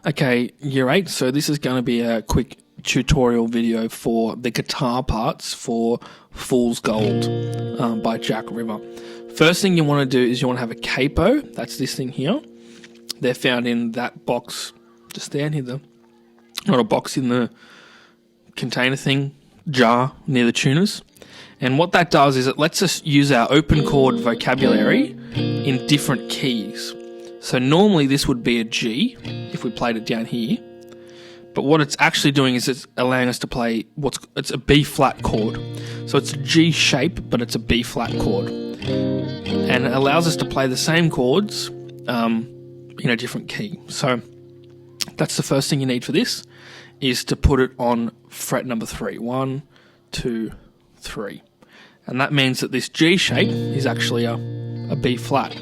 Okay, year 8, so this is going to be a quick tutorial video for the guitar parts for Fool's Gold by Jack River. First thing you want to do is you want to have a capo. That's this thing here. They're found in that box just there near not a box, in the container thing, jar near the tuners. And what that does is it lets us use our open chord vocabulary in different keys. So normally this would be a G if we played it down here. But what it's actually doing is it's allowing us to play it's a B flat chord. So it's a G shape, but it's a B flat chord. And it allows us to play the same chords in a different key. So that's the first thing you need for this, is to put it on fret number 3. 1, 2, 3. And that means that this G shape is actually a B flat.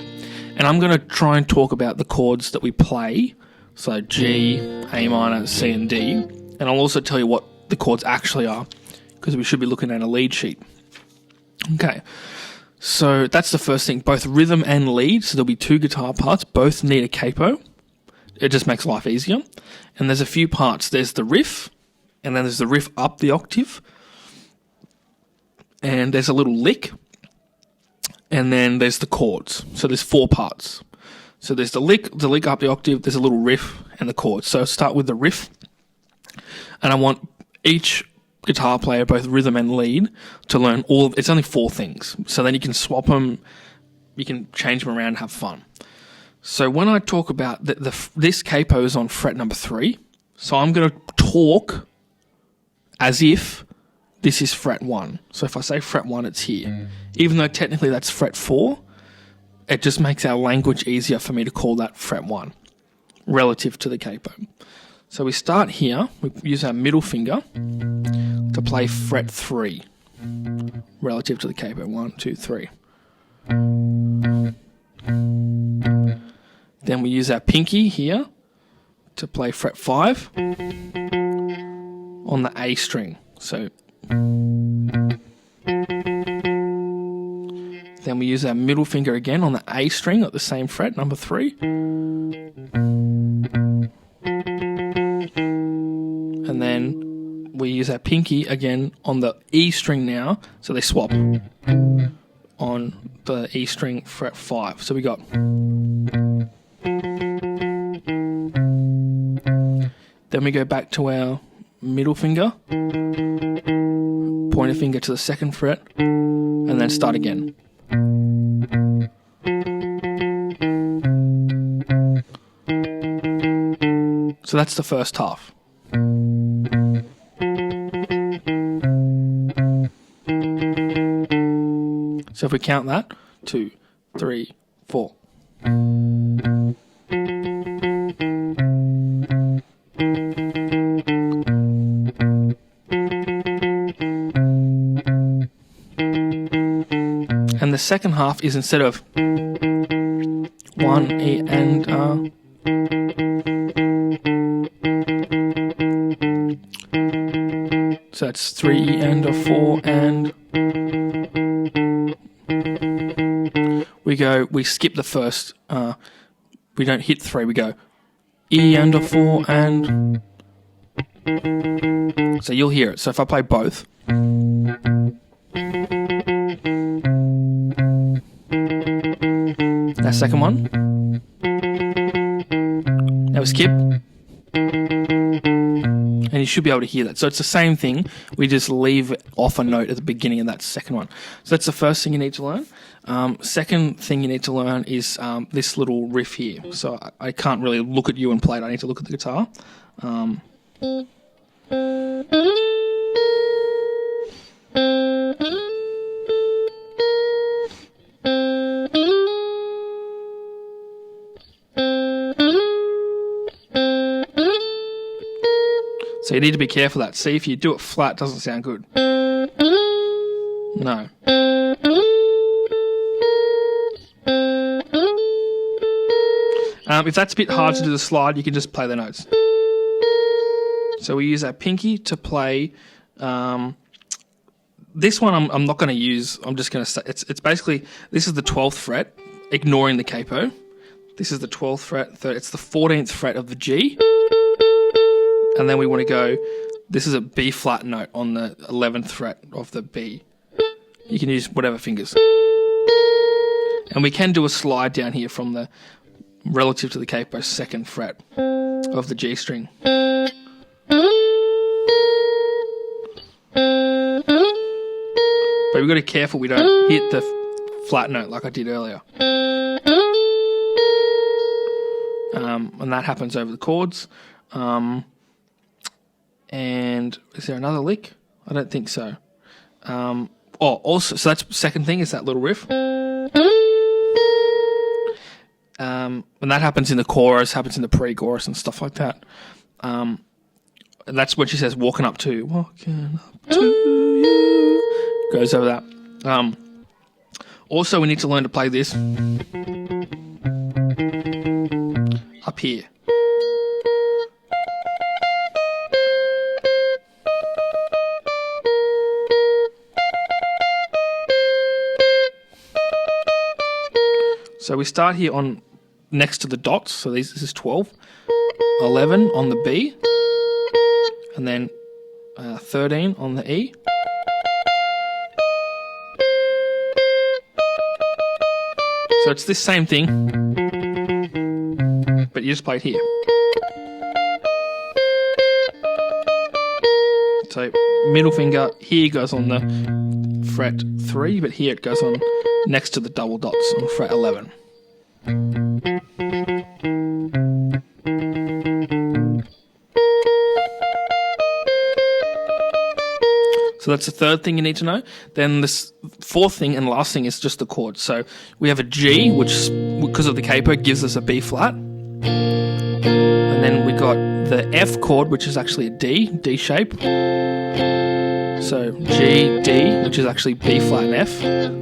And I'm going to try and talk about the chords that we play. So G, A minor, C and D. And I'll also tell you what the chords actually are, because we should be looking at a lead sheet. Okay, so that's the first thing. Both rhythm and lead, so there'll be 2 guitar parts, both need a capo. It just makes life easier. And there's a few parts. There's the riff, and then there's the riff up the octave. And there's a little lick. And then there's the chords. So there's 4 parts. So there's the lick up the octave, there's a little riff, and the chords. So I'll start with the riff. And I want each guitar player, both rhythm and lead, to learn it's only 4 things. So then you can swap them, you can change them around and have fun. So when I talk about this capo is on fret number 3. So I'm going to talk as if this is fret 1. So if I say fret 1, it's here. Even though technically that's fret 4, it just makes our language easier for me to call that fret 1 relative to the capo. So we start here, we use our middle finger to play fret 3 relative to the capo. 1, 2, 3. Then we use our pinky here to play fret 5 on the A string. So then we use our middle finger again on the A string at the same fret, number 3. And then we use our pinky again on the E string now, so they swap on the E string fret 5. So we got. Then we go back to our middle finger, pointer finger to the 2nd fret, and then start again. So that's the first half. So if we count that, 2, 3, 4. And the second half is, instead of 1 E and so that's 3 E and a 4 and we skip the first, we don't hit 3, we go E and a 4 and, so you'll hear it. So if I play both, that second one, now we skip, and you should be able to hear that. So it's the same thing, we just leave off a note at the beginning of that second one. So that's the first thing you need to learn. Second thing you need to learn is this little riff here. So I can't really look at you and play it, I need to look at the guitar. So you need to be careful of that. See, if you do it flat, it doesn't sound good. No. If that's a bit hard to do the slide, you can just play the notes. So we use our pinky to play. This one I'm not going to use. I'm just going to say it's basically, this is the 12th fret, ignoring the capo. This is the 12th fret. It's the 14th fret of the G. And then we want to go, this is a B flat note on the 11th fret of the B. You can use whatever fingers. And we can do a slide down here from the relative to the capo 2nd fret of the G string. But we've got to be careful we don't hit the flat note like I did earlier. And that happens over the chords. And is there another lick? I don't think so. Also, so that's the second thing, is that little riff. And that happens in the chorus, happens in the pre-chorus and stuff like that. And that's when she says, walking up to you. Goes over that. Also, we need to learn to play this up here. So we start here on next to the dots. So this is 12, 11 on the B, and then 13 on the E. So it's this same thing, but you just play it here. So middle finger here goes on the fret 3, but here it goes on next to the double dots on fret 11. So that's the third thing you need to know. Then this fourth thing and last thing is just the chords. So we have a G, which, because of the capo, gives us a B flat. And then we got the F chord, which is actually a D shape. So G, D, which is actually B flat and F.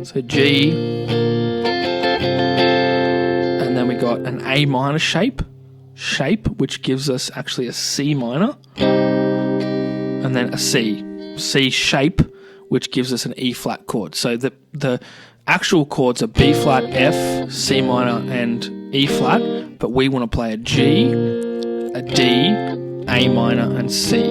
So G. And then we got an A minor shape, which gives us actually a C minor. And then a C shape, which gives us an E flat chord. So the actual chords are B flat, F, C minor, and E flat, but we want to play a G, a D, A minor, and C.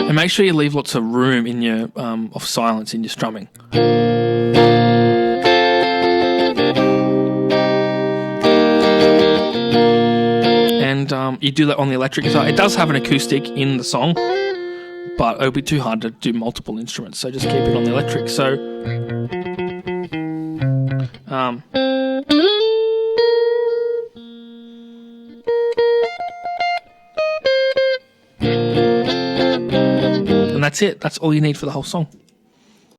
And make sure you leave lots of room in your of silence in your strumming. And you do that on the electric guitar. It does have an acoustic in the song, but it would be too hard to do multiple instruments, so just keep it on the electric. So and that's it. That's all you need for the whole song.